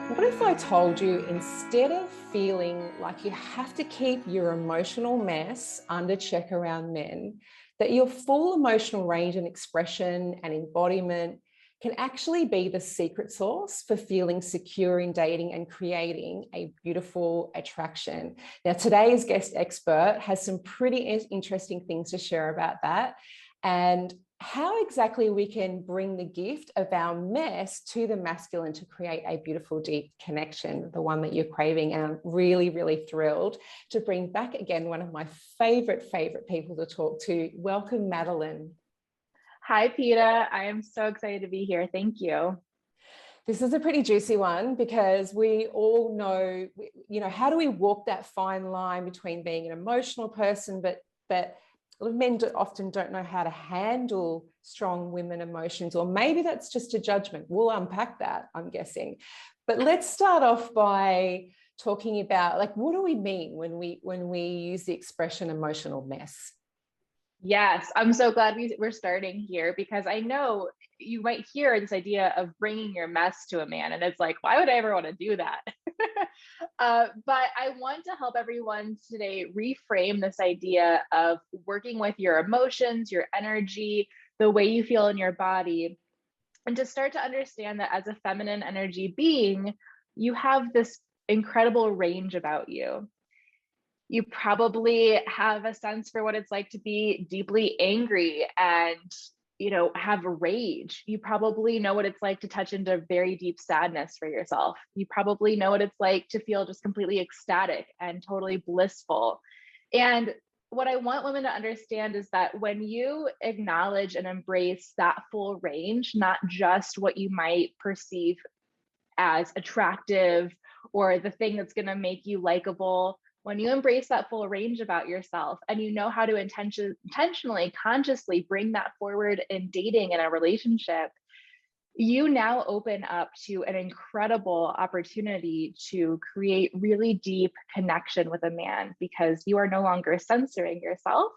What if I told you instead of feeling like you have to keep your emotional mess under check around men, that your full emotional range and expression and embodiment can actually be the secret sauce for feeling secure in dating and creating a beautiful attraction? Now, today's guest expert has some pretty interesting things to share about that, and how exactly we can bring the gift of our mess to the masculine to create a beautiful, deep connection, the one that you're craving. And I'm really, really thrilled to bring back again one of my favorite people to talk to. Welcome, Madeline. Hi, Peta. I am so excited to be here. Thank you. This is a pretty juicy one because we all know, how do we walk that fine line between being an emotional person, but men often don't know how to handle strong women emotions, or maybe that's just a judgment. We'll unpack that, I'm guessing. But let's start off by talking about, like, what do we mean when we use the expression emotional mess? Yes, I'm so glad we're starting here, because I know you might hear this idea of bringing your mess to a man, and it's like, why would I ever want to do that? But I want to help everyone today reframe this idea of working with your emotions, your energy, the way you feel in your body, and to start to understand that as a feminine energy being, you have this incredible range about you. You probably have a sense for what it's like to be deeply angry and, have rage. You probably know what it's like to touch into very deep sadness for yourself. You probably know what it's like to feel just completely ecstatic and totally blissful. And what I want women to understand is that when you acknowledge and embrace that full range, not just what you might perceive as attractive or the thing that's going to make you likable, when you embrace that full range about yourself and you know how to intentionally, consciously bring that forward in dating and a relationship, you now open up to an incredible opportunity to create really deep connection with a man, because you are no longer censoring yourself,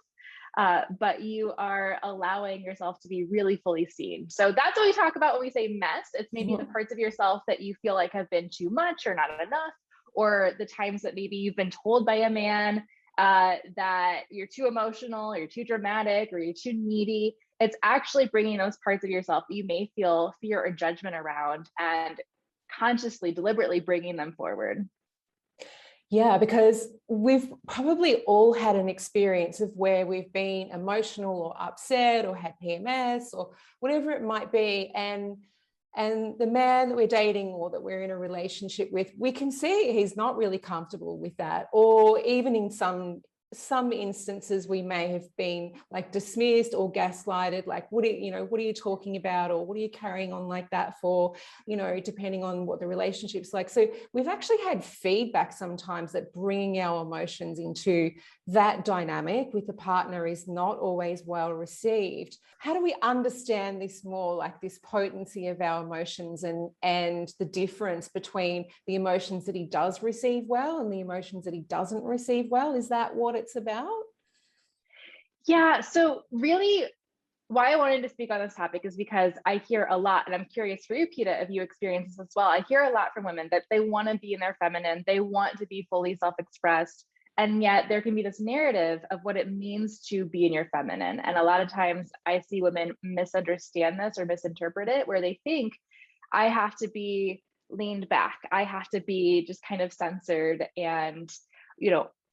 but you are allowing yourself to be really fully seen. So that's what we talk about when we say mess. It's maybe the parts of yourself that you feel like have been too much or not enough, or the times that maybe you've been told by a man that you're too emotional, or you're too dramatic, or you're too needy. It's actually bringing those parts of yourself that you may feel fear or judgment around, and consciously, deliberately bringing them forward. Yeah, because we've probably all had an experience of where we've been emotional or upset or had PMS or whatever it might be. And the man that we're dating or that we're in a relationship with, we can see he's not really comfortable with that. Or even in some instances, we may have been like dismissed or gaslighted, like, what are you talking about, or what are you carrying on like that for, depending on what the relationship's like. So we've actually had feedback sometimes that bringing our emotions into that dynamic with the partner is not always well received. How do we understand this more, like this potency of our emotions and the difference between the emotions that he does receive well and the emotions that he doesn't receive well? Is that what it's about? Yeah, so really why I wanted to speak on this topic is because I hear a lot, and I'm curious for you, Peta, if you experience this as well. I hear a lot from women that they want to be in their feminine, they want to be fully self-expressed, and yet there can be this narrative of what it means to be in your feminine. And a lot of times I see women misunderstand this or misinterpret it, where they think I have to be leaned back, I have to be just kind of censored and,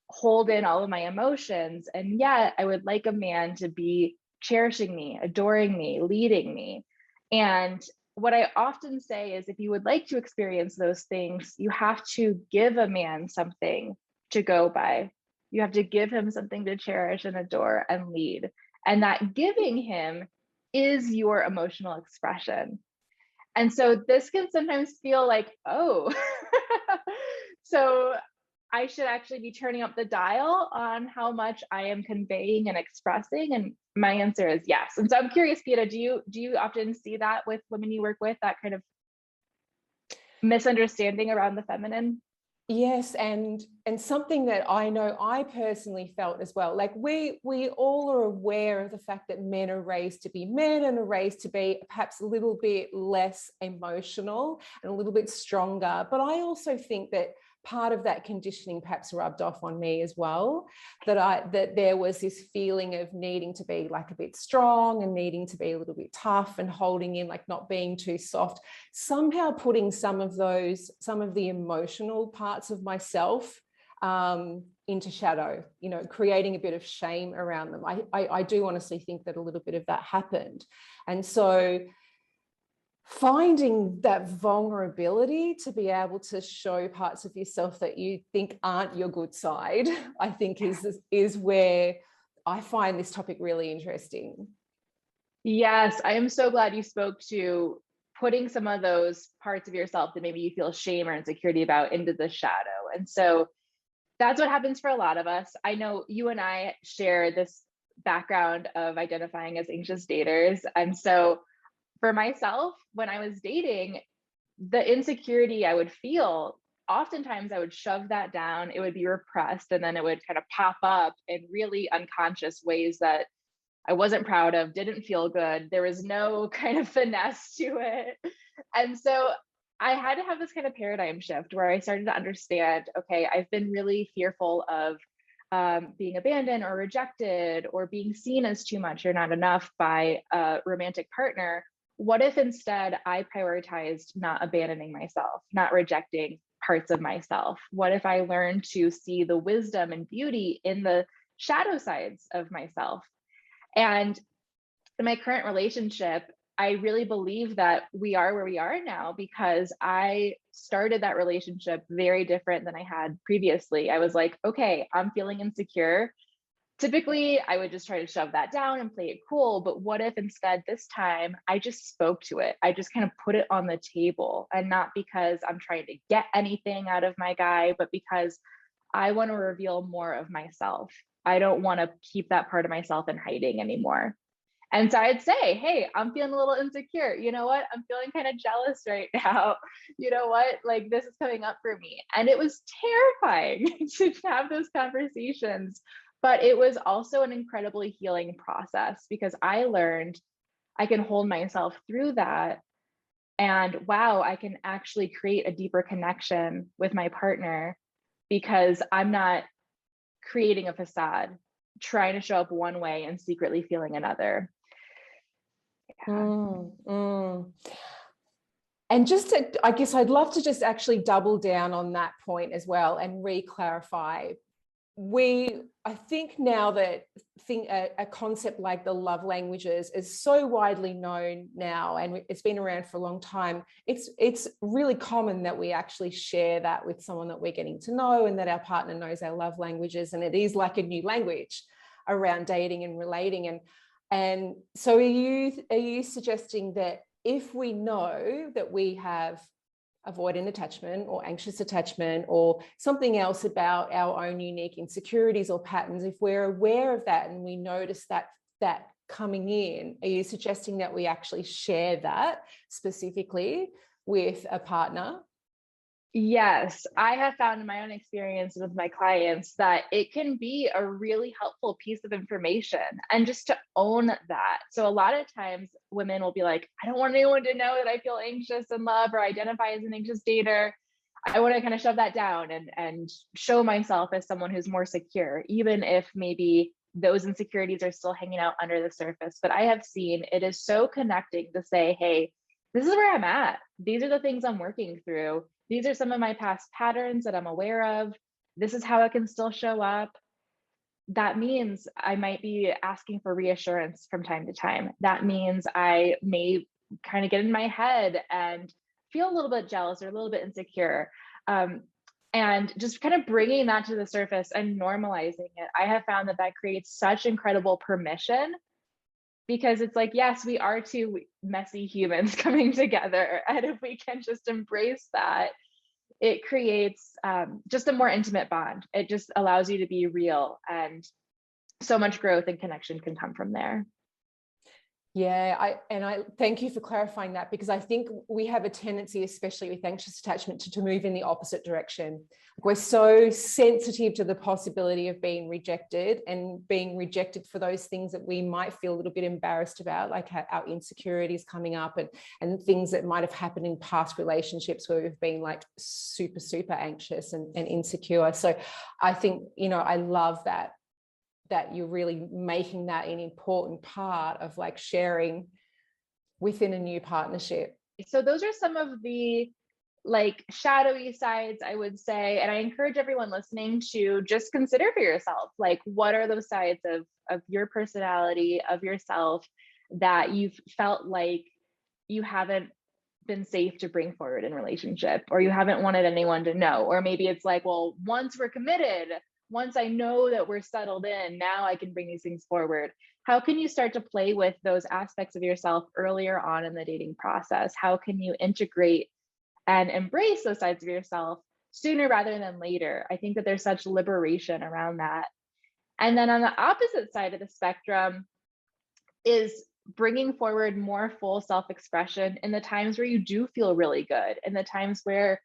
hold in all of my emotions. And yet I would like a man to be cherishing me, adoring me, leading me. And what I often say is, if you would like to experience those things, you have to give a man something to go by. You have to give him something to cherish and adore and lead. And that giving him is your emotional expression. And so this can sometimes feel like, oh, so I should actually be turning up the dial on how much I am conveying and expressing. And my answer is yes. And so I'm curious, Peta, do you often see that with women you work with, that kind of misunderstanding around the feminine? Yes, and something that I know I personally felt as well. Like we all are aware of the fact that men are raised to be men and are raised to be perhaps a little bit less emotional and a little bit stronger. But I also think that part of that conditioning perhaps rubbed off on me as well, that there was this feeling of needing to be like a bit strong and needing to be a little bit tough and holding in, like not being too soft, somehow putting some of the emotional parts of myself into shadow, you know, creating a bit of shame around them. I do honestly think that a little bit of that happened. And so finding that vulnerability to be able to show parts of yourself that you think aren't your good side, I think is where I find this topic really interesting. Yes, I am so glad you spoke to putting some of those parts of yourself that maybe you feel shame or insecurity about into the shadow. And so that's what happens for a lot of us. I know you and I share this background of identifying as anxious daters. And so for myself, when I was dating, the insecurity I would feel, oftentimes I would shove that down. It would be repressed, and then it would kind of pop up in really unconscious ways that I wasn't proud of, didn't feel good. There was no kind of finesse to it. And so I had to have this kind of paradigm shift where I started to understand, okay, I've been really fearful of being abandoned or rejected or being seen as too much or not enough by a romantic partner. What if instead I prioritized not abandoning myself, not rejecting parts of myself? What if I learned to see the wisdom and beauty in the shadow sides of myself? And in my current relationship, I really believe that we are where we are now because I started that relationship very different than I had previously. I was like, okay, I'm feeling insecure. Typically, I would just try to shove that down and play it cool. But what if instead this time I just spoke to it? I just kind of put it on the table, and not because I'm trying to get anything out of my guy, but because I want to reveal more of myself. I don't want to keep that part of myself in hiding anymore. And so I'd say, hey, I'm feeling a little insecure. You know what? I'm feeling kind of jealous right now. You know what? Like this is coming up for me. And it was terrifying to have those conversations. But it was also an incredibly healing process because I learned I can hold myself through that. And wow, I can actually create a deeper connection with my partner because I'm not creating a facade, trying to show up one way and secretly feeling another. And just I guess I'd love to just actually double down on that point as well and re-clarify. I think now that a concept like the love languages is so widely known now, and it's been around for a long time, it's really common that we actually share that with someone that we're getting to know and that our partner knows our love languages, and it is like a new language around dating and relating. And so are you suggesting that if we know that we have avoidant attachment or anxious attachment or something else about our own unique insecurities or patterns, if we're aware of that and we notice that coming in, are you suggesting that we actually share that specifically with a partner? Yes, I have found in my own experience with my clients that it can be a really helpful piece of information, and just to own that. So a lot of times women will be like, I don't want anyone to know that I feel anxious in love or identify as an anxious dater. I want to kind of shove that down and show myself as someone who's more secure, even if maybe those insecurities are still hanging out under the surface. But I have seen it is so connecting to say, hey, this is where I'm at. These are the things I'm working through. These are some of my past patterns that I'm aware of. This is how I can still show up. That means I might be asking for reassurance from time to time. That means I may kind of get in my head and feel a little bit jealous or a little bit insecure. And just kind of bringing that to the surface and normalizing it, I have found that creates such incredible permission, because it's like, yes, we are two messy humans coming together. And if we can just embrace that, it creates just a more intimate bond. It just allows you to be real, and so much growth and connection can come from there. Yeah, I thank you for clarifying that, because I think we have a tendency, especially with anxious attachment, to move in the opposite direction. We're so sensitive to the possibility of being rejected, and being rejected for those things that we might feel a little bit embarrassed about, like our insecurities coming up, and things that might have happened in past relationships where we've been like super, super anxious and insecure. So I think, I love that you're really making that an important part of like sharing within a new partnership. So those are some of the like shadowy sides, I would say. And I encourage everyone listening to just consider for yourself, like, what are those sides of your personality, of yourself, that you've felt like you haven't been safe to bring forward in relationship, or you haven't wanted anyone to know. Or maybe it's like, well, once we're committed, once I know that we're settled in, now I can bring these things forward. How can you start to play with those aspects of yourself earlier on in the dating process? How can you integrate and embrace those sides of yourself sooner rather than later? I think that there's such liberation around that. And then on the opposite side of the spectrum is bringing forward more full self-expression in the times where you do feel really good, in the times where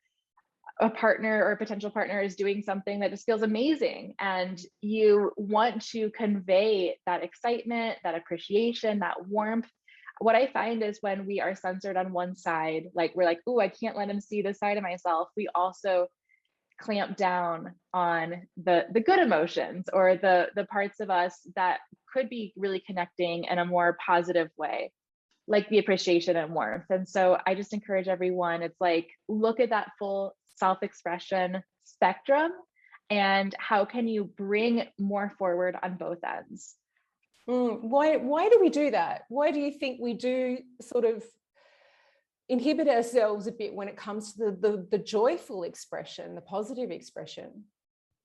a partner or a potential partner is doing something that just feels amazing, and you want to convey that excitement, that appreciation, that warmth. What I find is when we are censored on one side, like we're like, oh, I can't let him see this side of myself, we also clamp down on the good emotions, or the parts of us that could be really connecting in a more positive way, like the appreciation and warmth. And so I just encourage everyone, it's like, look at that full self-expression spectrum, and how can you bring more forward on both ends? Why do we do that? Why do you think we do sort of inhibit ourselves a bit when it comes to the joyful expression, the positive expression?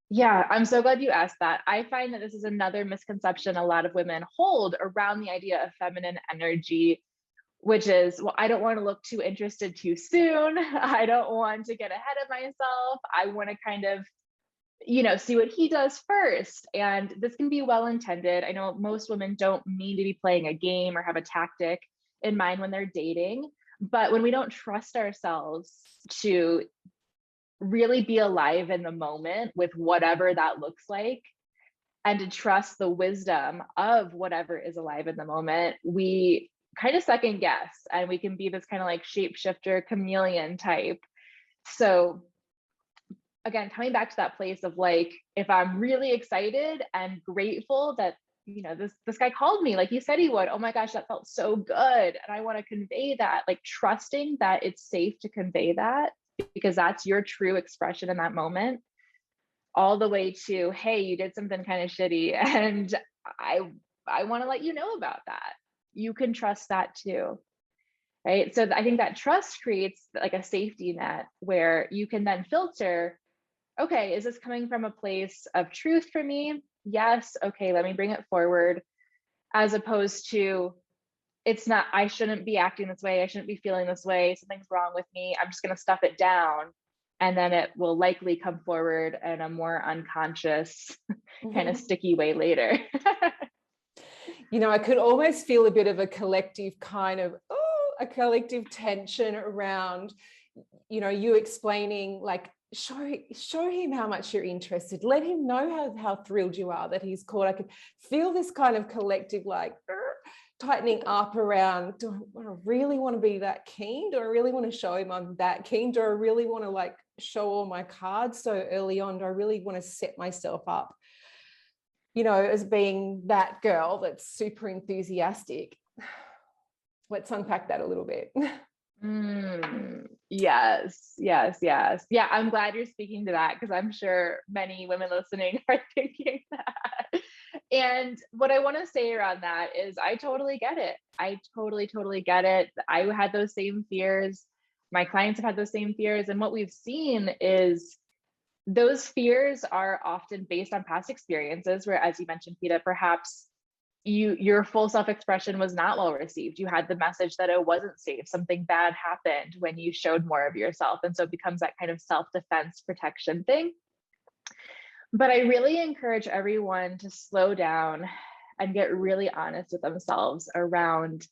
Yeah, I'm so glad you asked that. I find that this is another misconception a lot of women hold around the idea of feminine energy, which is, well, I don't want to look too interested too soon. I don't want to get ahead of myself. I want to kind of, see what he does first. And this can be well intended. I know most women don't mean to be playing a game or have a tactic in mind when they're dating. But when we don't trust ourselves to really be alive in the moment with whatever that looks like, and to trust the wisdom of whatever is alive in the moment, we kind of second guess, and we can be this kind of like shapeshifter chameleon type. So again, coming back to that place of like, if I'm really excited and grateful that this guy called me like he said he would, oh my gosh, that felt so good, and I want to convey that, like trusting that it's safe to convey that because that's your true expression in that moment, all the way to, hey, you did something kind of shitty, and I want to let you know about that. You can trust that too, right? So I think that trust creates like a safety net where you can then filter, okay, is this coming from a place of truth for me? Yes. Okay, let me bring it forward. As opposed to, it's not, I shouldn't be acting this way, I shouldn't be feeling this way, something's wrong with me, I'm just going to stuff it down. And then it will likely come forward in a more unconscious, kind of sticky way later. I could almost feel a bit of a collective kind of, a collective tension around, you explaining like, show him how much you're interested. Let him know how thrilled you are that he's called. I could feel this kind of collective like tightening up around, do I really want to be that keen? Do I really want to show him I'm that keen? Do I really want to like show all my cards so early on? Do I really want to set myself up, as being that girl that's super enthusiastic? Let's unpack that a little bit. Yes. Yeah, I'm glad you're speaking to that, because I'm sure many women listening are thinking that. And what I want to say around that is I totally get it. I totally get it. I had those same fears. My clients have had those same fears. And what we've seen is those fears are often based on past experiences where, as you mentioned, Peta, perhaps your full self-expression was not well received. You had the message that it wasn't safe. Something bad happened when you showed more of yourself. And so it becomes that kind of self-defense protection thing. But I really encourage everyone to slow down and get really honest with themselves around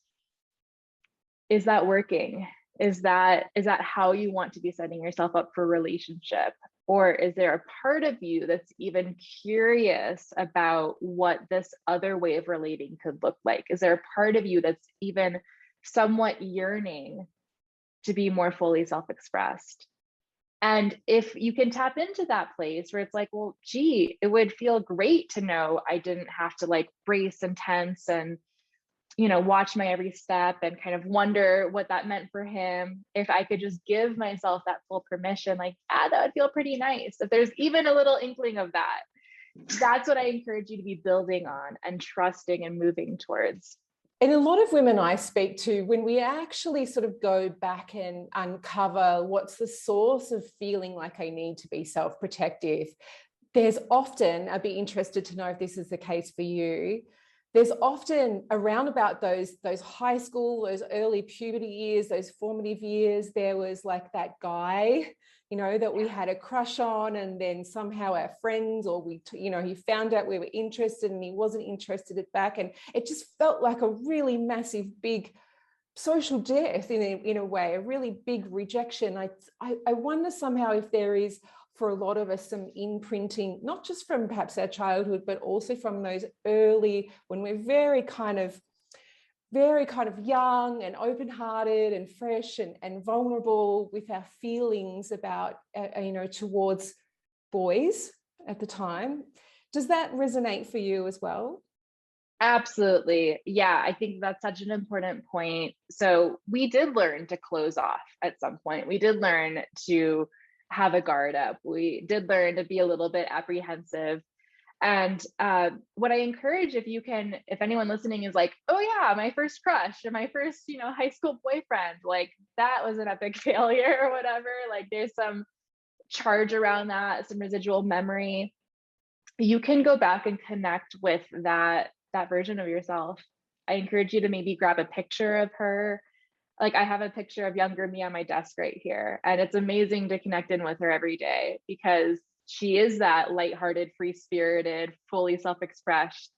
is that working? Is that how you want to be setting yourself up for a relationship? Or is there a part of you that's even curious about what this other way of relating could look like? Is there a part of you that's even somewhat yearning to be more fully self-expressed? And if you can tap into that place where it's like, well, gee, it would feel great to know I didn't have to like brace and tense and, watch my every step and kind of wonder what that meant for him. If I could just give myself that full permission, like, that would feel pretty nice. If there's even a little inkling of that, that's what I encourage you to be building on and trusting and moving towards. And a lot of women I speak to, when we actually sort of go back and uncover what's the source of feeling like I need to be self-protective, there's often, I'd be interested to know if this is the case for you, there's often around about those high school, those early puberty years, those formative years, there was like that guy, that we had a crush on, and then somehow our friends or he found out we were interested and he wasn't interested back. And it just felt like a really massive, big social death in a way, a really big rejection. I wonder somehow if there is, for a lot of us, some imprinting, not just from perhaps our childhood, but also from those early, when we're very kind of young and open-hearted and fresh and vulnerable with our feelings about, towards boys at the time. Does that resonate for you as well? Absolutely. Yeah, I think that's such an important point. So we did learn to close off at some point. We did learn to have a guard up. We did learn to be a little bit apprehensive. And what I encourage, if anyone listening is like, oh yeah, my first crush or my first, high school boyfriend, like that was an epic failure or whatever, like there's some charge around that, some residual memory. You can go back and connect with that version of yourself. I encourage you to maybe grab a picture of her. Like I have a picture of younger me on my desk right here, and it's amazing to connect in with her every day because she is that lighthearted, free-spirited, fully self-expressed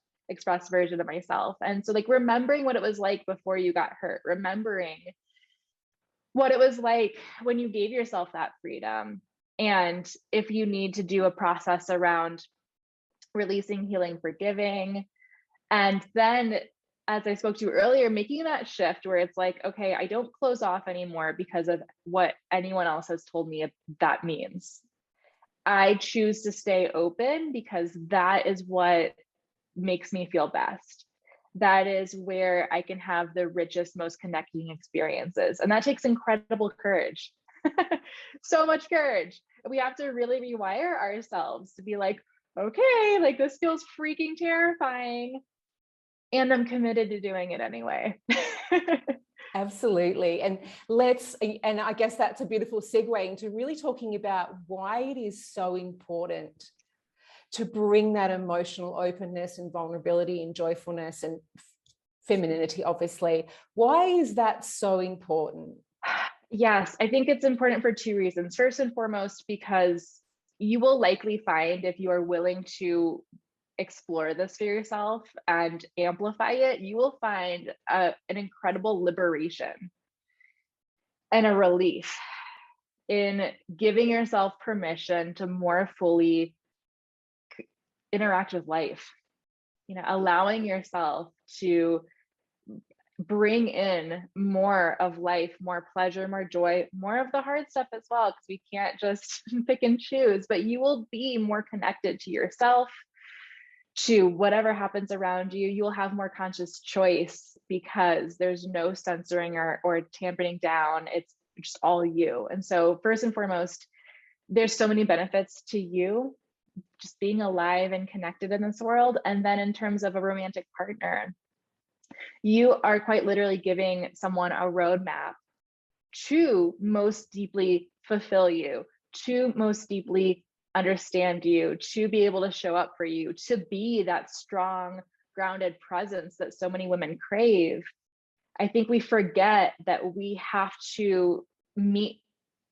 version of myself. And so like remembering what it was like before you got hurt, remembering what it was like when you gave yourself that freedom. And if you need to do a process around releasing, healing, forgiving, and then, as I spoke to earlier, making that shift where it's like, okay, I don't close off anymore because of what anyone else has told me that means. I choose to stay open because that is what makes me feel best. That is where I can have the richest, most connecting experiences. And that takes incredible courage. So much courage. We have to really rewire ourselves to be like, okay, like this feels freaking terrifying, and I'm committed to doing it anyway. Absolutely. And I guess that's a beautiful segue into really talking about why it is so important to bring that emotional openness and vulnerability and joyfulness and femininity, obviously. Why is that so important? Yes, I think it's important for two reasons. First and foremost, because you will likely find, if you are willing to explore this for yourself and amplify it, you will find an incredible liberation and a relief in giving yourself permission to more fully interact with life, allowing yourself to bring in more of life, more pleasure, more joy, more of the hard stuff as well, because we can't just pick and choose, but you will be more connected to yourself, to whatever happens around you. You will have more conscious choice because there's no censoring or tampering down. It's just all you. And so first and foremost, there's so many benefits to you just being alive and connected in this world. And then in terms of a romantic partner, you are quite literally giving someone a roadmap to most deeply fulfill you, to most deeply understand you, to be able to show up for you, to be that strong, grounded presence that so many women crave. I think we forget that we have to meet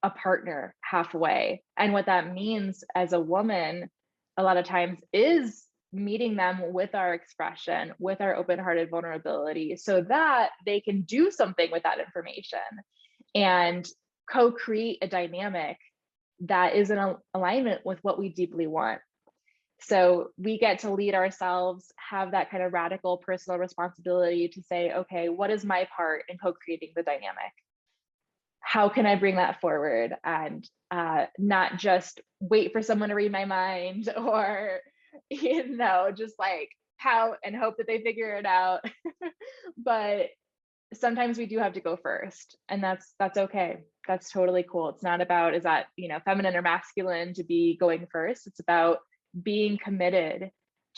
a partner halfway. And what that means as a woman, a lot of times, is meeting them with our expression, with our open-hearted vulnerability, so that they can do something with that information and co-create a dynamic that is in alignment with what we deeply want. So we get to lead ourselves, have that kind of radical personal responsibility to say, okay, what is my part in co-creating the dynamic? How can I bring that forward? And not just wait for someone to read my mind, or, just like pout and hope that they figure it out. But sometimes we do have to go first, and that's okay. That's totally cool. It's not about, is that, feminine or masculine to be going first. It's about being committed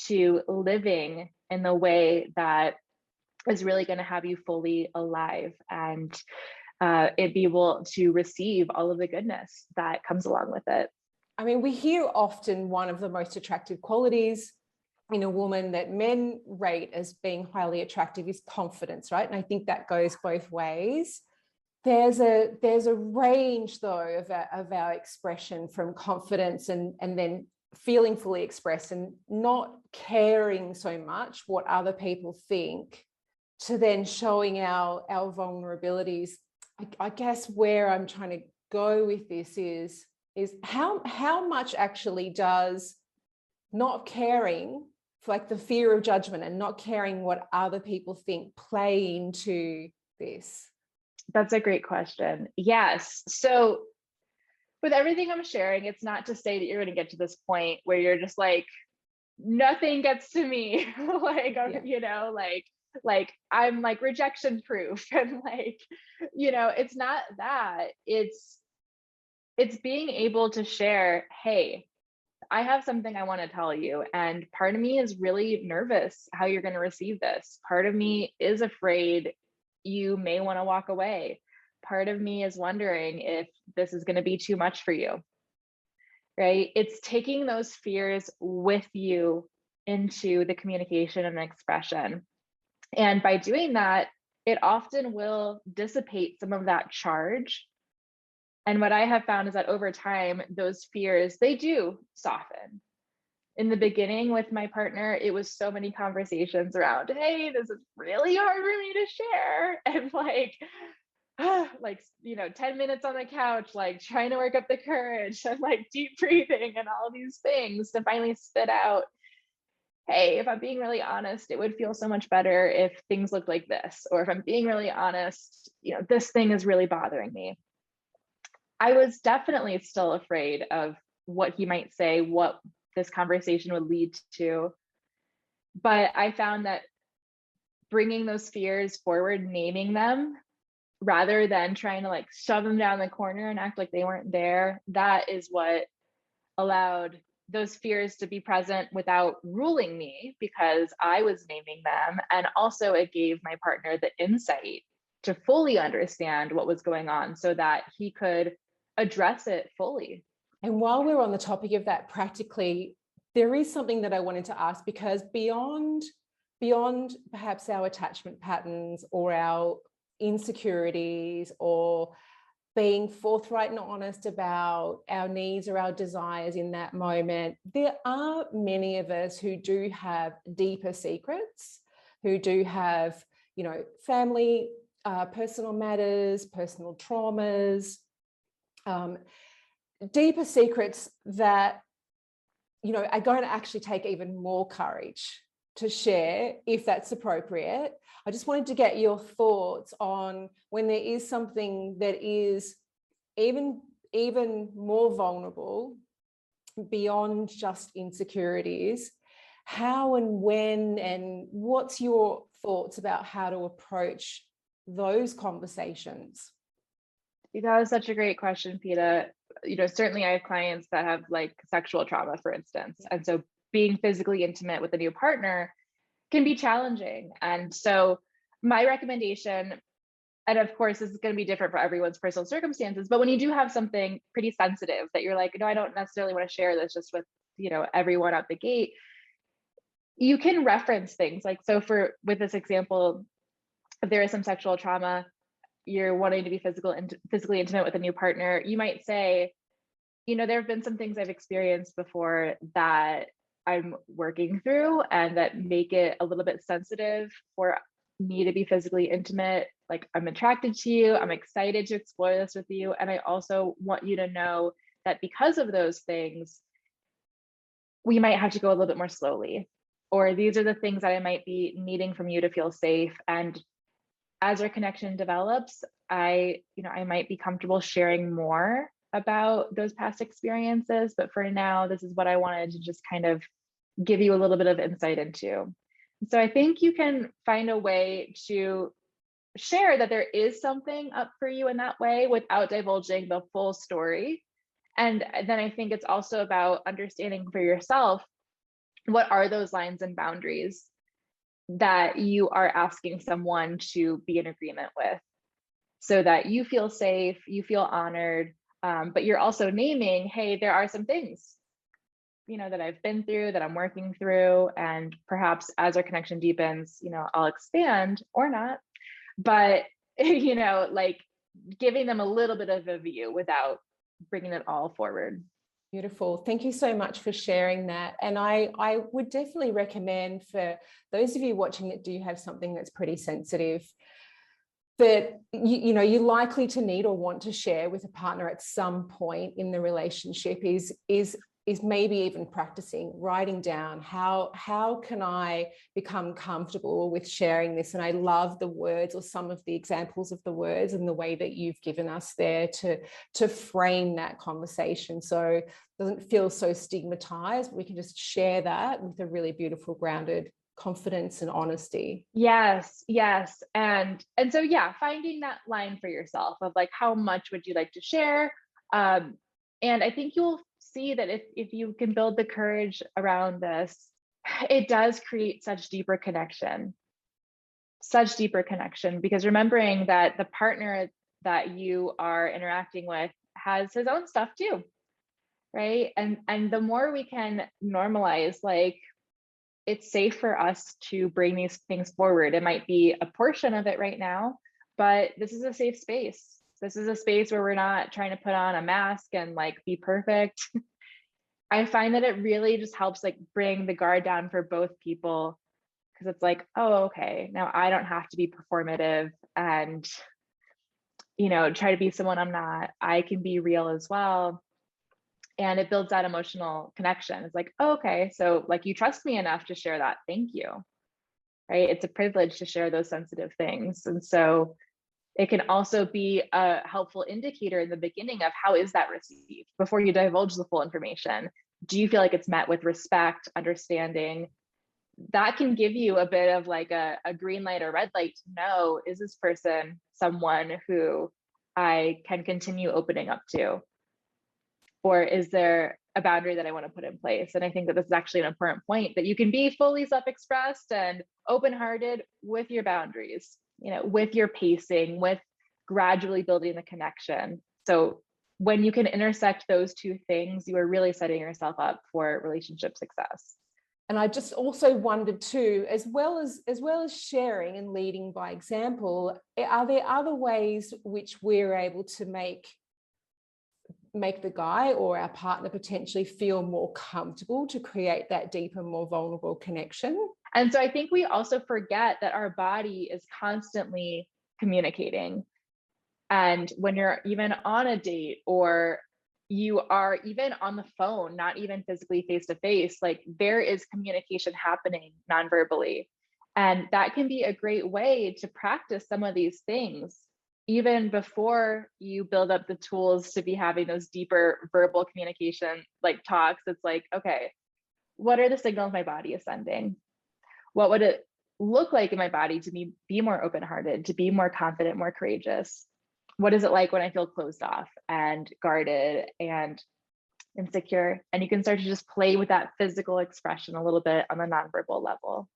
to living in the way that is really going to have you fully alive, and it be able to receive all of the goodness that comes along with it. I mean, we hear often one of the most attractive qualities in a woman that men rate as being highly attractive is confidence, right? And I think that goes both ways. There's a range, though, of our expression, from confidence and then feeling fully expressed and not caring so much what other people think, to then showing our vulnerabilities. I guess where I'm trying to go with this is how much actually does not caring, like the fear of judgment and not caring what other people think, play into this? That's a great question. Yes. So with everything I'm sharing, it's not to say that you're going to get to this point where you're just like, nothing gets to me. Like, yeah. Like I'm like rejection proof. And like, it's not that. It's being able to share, hey, I have something I want to tell you. And part of me is really nervous how you're going to receive this. Part of me is afraid you may want to walk away. Part of me is wondering if this is going to be too much for you, right? It's taking those fears with you into the communication and expression. And by doing that, it often will dissipate some of that charge. And what I have found is that over time, those fears, they do soften. In the beginning with my partner, it was so many conversations around, hey, this is really hard for me to share. And like, 10 minutes on the couch, like trying to work up the courage and like deep breathing and all these things to finally spit out, hey, if I'm being really honest, it would feel so much better if things looked like this. Or if I'm being really honest, this thing is really bothering me. I was definitely still afraid of what he might say, what this conversation would lead to. But I found that bringing those fears forward, naming them, rather than trying to like shove them down the corner and act like they weren't there, that is what allowed those fears to be present without ruling me, because I was naming them. And also it gave my partner the insight to fully understand what was going on so that he could address it fully. And while we're on the topic of that, practically, there is something that I wanted to ask, because beyond perhaps our attachment patterns or our insecurities, or being forthright and honest about our needs or our desires in that moment, there are many of us who do have deeper secrets, who do have, family, personal matters, personal traumas, deeper secrets that, are going to actually take even more courage to share if that's appropriate. I just wanted to get your thoughts on when there is something that is even more vulnerable beyond just insecurities, how and when, and what's your thoughts about how to approach those conversations? That was such a great question, Peta. Certainly I have clients that have like sexual trauma, for instance. And so being physically intimate with a new partner can be challenging. And so my recommendation, and of course, this is going to be different for everyone's personal circumstances, but when you do have something pretty sensitive that you're like, no, I don't necessarily want to share this just with, everyone out the gate, you can reference things. Like, so with this example, if there is some sexual trauma, you're wanting to be physically intimate with a new partner, you might say, there have been some things I've experienced before that I'm working through and that make it a little bit sensitive for me to be physically intimate. Like, I'm attracted to you, I'm excited to explore this with you. And I also want you to know that because of those things, we might have to go a little bit more slowly, or these are the things that I might be needing from you to feel safe. And as our connection develops, I might be comfortable sharing more about those past experiences. But for now, this is what I wanted to just kind of give you a little bit of insight into. So I think you can find a way to share that there is something up for you in that way without divulging the full story. And then I think it's also about understanding for yourself, what are those lines and boundaries that you are asking someone to be in agreement with, so that you feel safe, you feel honored, but you're also naming, hey, there are some things, that I've been through, that I'm working through, and perhaps as our connection deepens, I'll expand or not, but, like giving them a little bit of a view without bringing it all forward. Beautiful. Thank you so much for sharing that. And I would definitely recommend for those of you watching that do have something that's pretty sensitive, that you're likely to need or want to share with a partner at some point in the relationship is maybe even practicing writing down how can I become comfortable with sharing this. And I love the words, or some of the examples of the words and the way that you've given us there to frame that conversation, so it doesn't feel so stigmatized. We can just share that with a really beautiful, grounded confidence and honesty. Yes. And so, yeah, finding that line for yourself of like, how much would you like to share? And I think you'll see that if you can build the courage around this, it does create such deeper connection, because remembering that the partner that you are interacting with has his own stuff too, right? And the more we can normalize, like, it's safe for us to bring these things forward. It might be a portion of it right now, but this is a safe space. This is a space where we're not trying to put on a mask and like be perfect. I find that it really just helps like bring the guard down for both people, because it's like, oh, okay, now I don't have to be performative and, try to be someone I'm not. I can be real as well. And it builds that emotional connection. It's like, oh, okay, so like you trust me enough to share that. Thank you. Right? It's a privilege to share those sensitive things. And so it can also be a helpful indicator in the beginning of how is that received before you divulge the full information. Do you feel like it's met with respect, understanding? That can give you a bit of like a green light or red light to know, is this person someone who I can continue opening up to? Or is there a boundary that I want to put in place? And I think that this is actually an important point, that you can be fully self-expressed and open-hearted with your boundaries, with your pacing, with gradually building the connection. So when you can intersect those two things, you are really setting yourself up for relationship success. And I just also wondered too, as well as sharing and leading by example, are there other ways which we're able to make the guy or our partner potentially feel more comfortable to create that deeper, more vulnerable connection? And so I think we also forget that our body is constantly communicating. And when you're even on a date, or you are even on the phone, not even physically face to face, like there is communication happening non-verbally. And that can be a great way to practice some of these things, even before you build up the tools to be having those deeper verbal communication, like talks. It's like, okay, what are the signals my body is sending? What would it look like in my body to be more open-hearted, to be more confident, more courageous? What is it like when I feel closed off and guarded and insecure? And you can start to just play with that physical expression a little bit on the nonverbal level.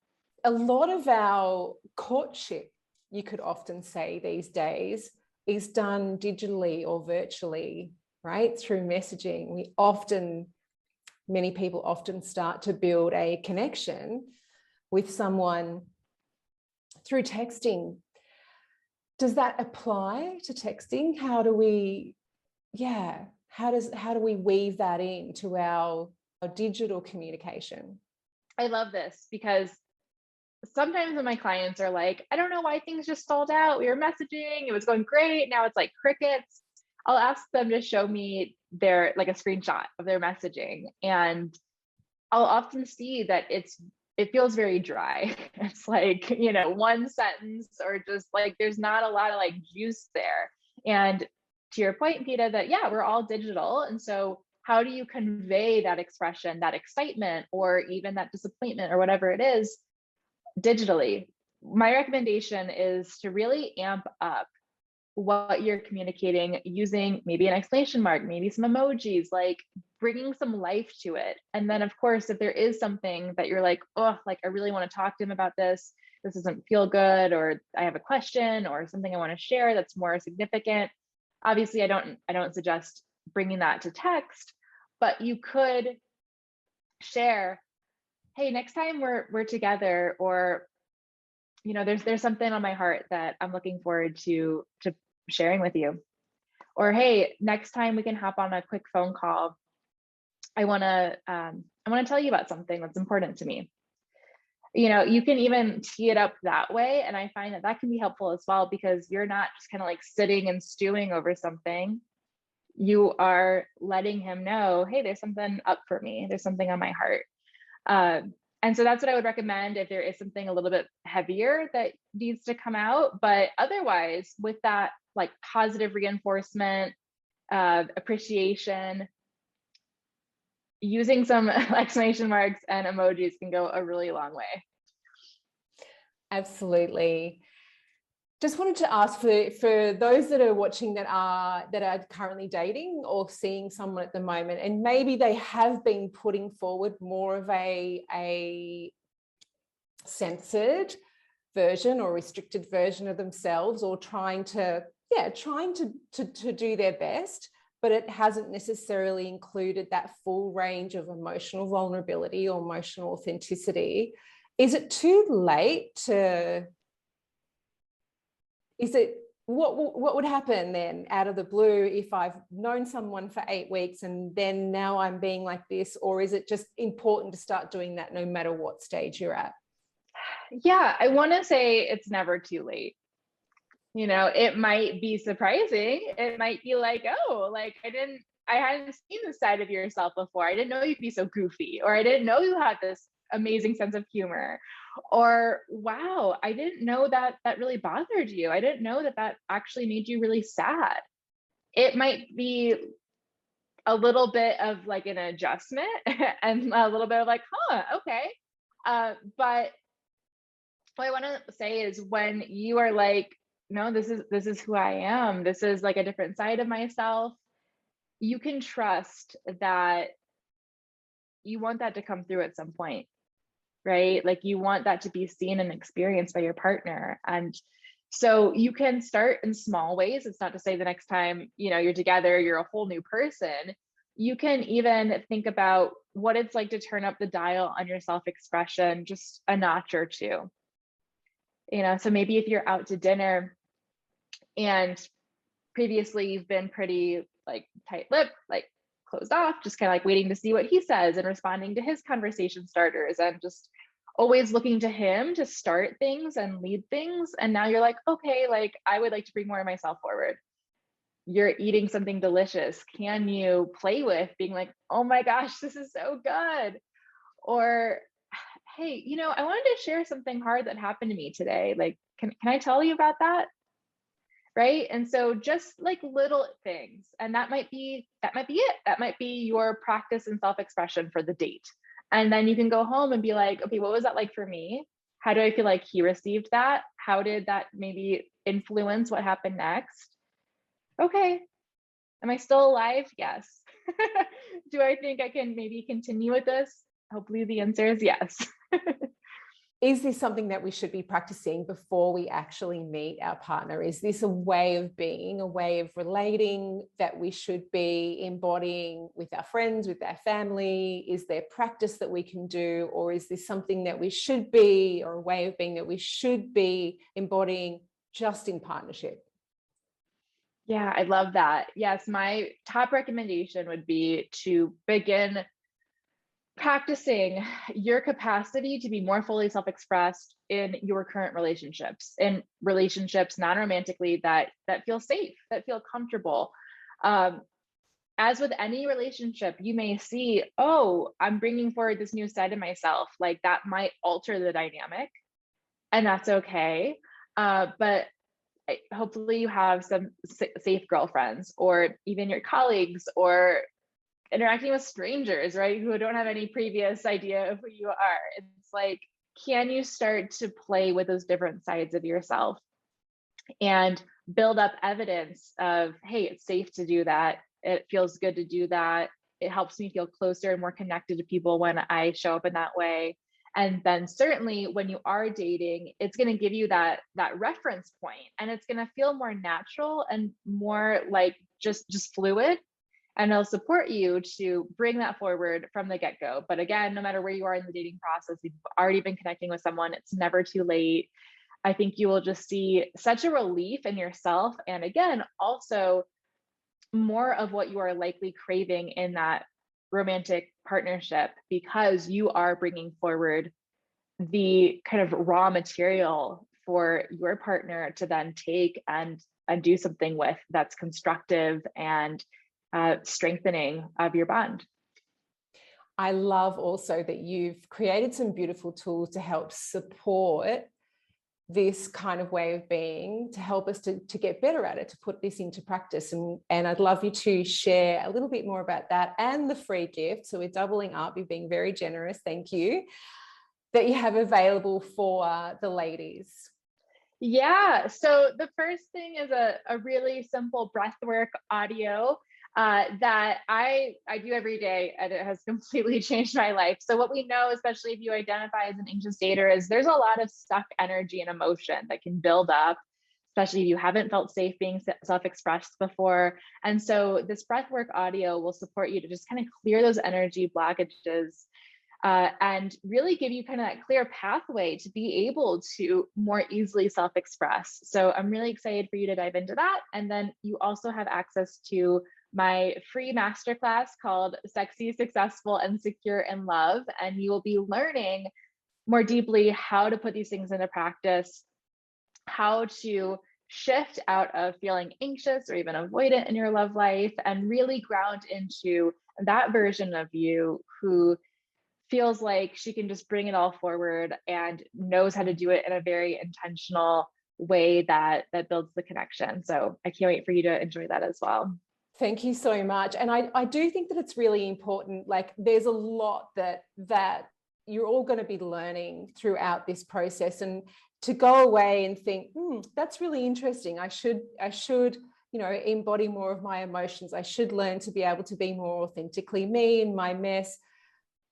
A lot of our courtship, you could often say these days, is done digitally or virtually, right? Through messaging. Many people often start to build a connection with someone through texting. Does that apply to texting? How do we weave that into our digital communication? I love this because sometimes when my clients are like, I don't know why things just stalled out. We were messaging, it was going great. Now it's like crickets. I'll ask them to show me their, like, a screenshot of their messaging. And I'll often see that it feels very dry. It's like, one sentence, or just like, there's not a lot of like juice there. And to your point, Peta, that yeah, we're all digital. And so how do you convey that expression, that excitement, or even that disappointment, or whatever it is, digitally? My recommendation is to really amp up what you're communicating using maybe an exclamation mark, maybe some emojis, like bringing some life to it. And then of course, if there is something that you're like, oh, like I really want to talk to him about this doesn't feel good, or I have a question or something I want to share that's more significant. Obviously, I don't suggest bringing that to text, but you could share, hey, next time we're together, or there's something on my heart that I'm looking forward to sharing with you. Or hey, next time we can hop on a quick phone call. I want to tell you about something that's important to me. You can even tee it up that way, and I find that can be helpful as well, because you're not just kind of like sitting and stewing over something. You are letting him know, hey, there's something up for me. There's something on my heart. And so that's what I would recommend if there is something a little bit heavier that needs to come out. But otherwise, with that like positive reinforcement, appreciation, using some exclamation marks and emojis can go a really long way. Absolutely. Just wanted to ask for those that are watching that are currently dating or seeing someone at the moment, and maybe they have been putting forward more of a censored version or restricted version of themselves, or trying to do their best, but it hasn't necessarily included that full range of emotional vulnerability or emotional authenticity. Is it too late to... what would happen then out of the blue if I've known someone for 8 weeks and then now I'm being like this? Or is it just important to start doing that no matter what stage you're at? Yeah, I want to say it's never too late. It might be surprising. It might be like, oh, like I hadn't seen this side of yourself before. I didn't know you'd be so goofy, or I didn't know you had this amazing sense of humor, or wow, I didn't know that really bothered you. I didn't know that actually made you really sad. It might be a little bit of like an adjustment and a little bit of like, okay. But what I want to say is, when you are like, no, this is who I am, this is like a different side of myself, you can trust that you want that to come through at some point, right? Like you want that to be seen and experienced by your partner. And so you can start in small ways. It's not to say the next time, you're together, you're a whole new person. You can even think about what it's like to turn up the dial on your self-expression just a notch or two. So maybe if you're out to dinner and previously you've been pretty like tight-lipped, like closed off, just kind of like waiting to see what he says and responding to his conversation starters and just always looking to him to start things and lead things. And now you're like, okay, like I would like to bring more of myself forward. You're eating something delicious. Can you play with being like, oh my gosh, this is so good? Or, hey, I wanted to share something hard that happened to me today. Like, can I tell you about that? Right. And so just like little things, and that might be it. That might be your practice and self-expression for the date. And then you can go home and be like, okay, what was that like for me? How do I feel like he received that? How did that maybe influence what happened next? Okay. Am I still alive? Yes. Do I think I can maybe continue with this? Hopefully the answer is yes. Is this something that we should be practicing before we actually meet our partner? Is this a way of being, a way of relating that we should be embodying with our friends, with our family? Is there practice that we can do? Or is this something that we should be, or a way of being that we should be embodying just in partnership? Yeah, I love that. Yes, my top recommendation would be to begin practicing your capacity to be more fully self-expressed in your current relationships, in relationships non-romantically that feel safe, that feel comfortable. Um, as with any relationship, you may see, oh, I'm bringing forward this new side of myself. Like that might alter the dynamic, and that's okay. But hopefully you have some safe girlfriends, or even your colleagues, or interacting with strangers, right? Who don't have any previous idea of who you are. It's like, can you start to play with those different sides of yourself and build up evidence of, hey, it's safe to do that. It feels good to do that. It helps me feel closer and more connected to people when I show up in that way. And then certainly when you are dating, it's going to give you that reference point, and it's going to feel more natural and more like just fluid, and it'll support you to bring that forward from the get-go. But again, no matter where you are in the dating process, you've already been connecting with someone, it's never too late. I think you will just see such a relief in yourself, and again, also more of what you are likely craving in that romantic partnership, because you are bringing forward the kind of raw material for your partner to then take and do something with, that's constructive and strengthening of your bond. I love also that you've created some beautiful tools to help support this kind of way of being, to help us to get better at it, to put this into practice. And I'd love you to share a little bit more about that and the free gift. So we're doubling up, you're being very generous, thank you, that you have available for the ladies. Yeah, so the first thing is a really simple breathwork audio that I do every day, and it has completely changed my life. So what we know, especially if you identify as an anxious dater, is there's a lot of stuck energy and emotion that can build up, especially if you haven't felt safe being self-expressed before. And so this breathwork audio will support you to just kind of clear those energy blockages, and really give you kind of that clear pathway to be able to more easily self-express. So I'm really excited for you to dive into that. And then you also have access to my free masterclass called Sexy, Successful, and Secure in Love. And you will be learning more deeply how to put these things into practice, how to shift out of feeling anxious or even avoidant in your love life, and really ground into that version of you who feels like she can just bring it all forward and knows how to do it in a very intentional way that builds the connection. So I can't wait for you to enjoy that as well. Thank you so much. And I do think that it's really important. Like there's a lot that you're all going to be learning throughout this process, and to go away and think, that's really interesting. I should, embody more of my emotions. I should learn to be able to be more authentically me in my mess.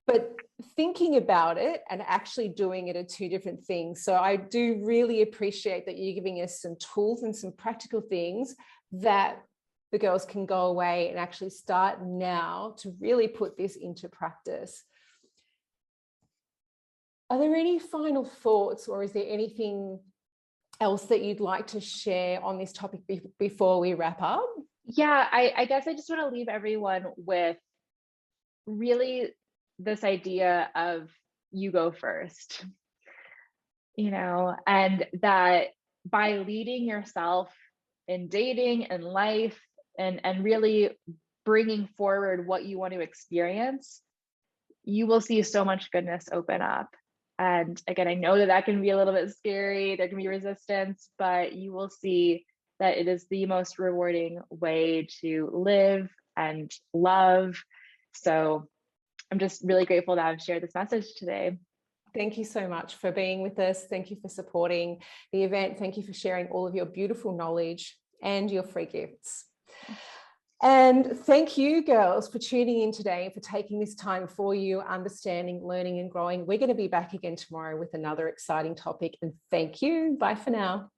But thinking about it and actually doing it are two different things. So I do really appreciate that you're giving us some tools and some practical things that the girls can go away and actually start now to really put this into practice. Are there any final thoughts, or is there anything else that you'd like to share on this topic before we wrap up? Yeah, I guess I just want to leave everyone with really this idea of you go first, and that by leading yourself in dating and life, and really bringing forward what you want to experience, you will see so much goodness open up. And again, I know that can be a little bit scary, there can be resistance, but you will see that it is the most rewarding way to live and love. So I'm just really grateful to have shared this message today. Thank you so much for being with us. Thank you for supporting the event. Thank you for sharing all of your beautiful knowledge and your free gifts. And thank you, girls, for tuning in today, for taking this time for you, understanding, learning, and growing. We're going to be back again tomorrow with another exciting topic. And thank you. Bye for now.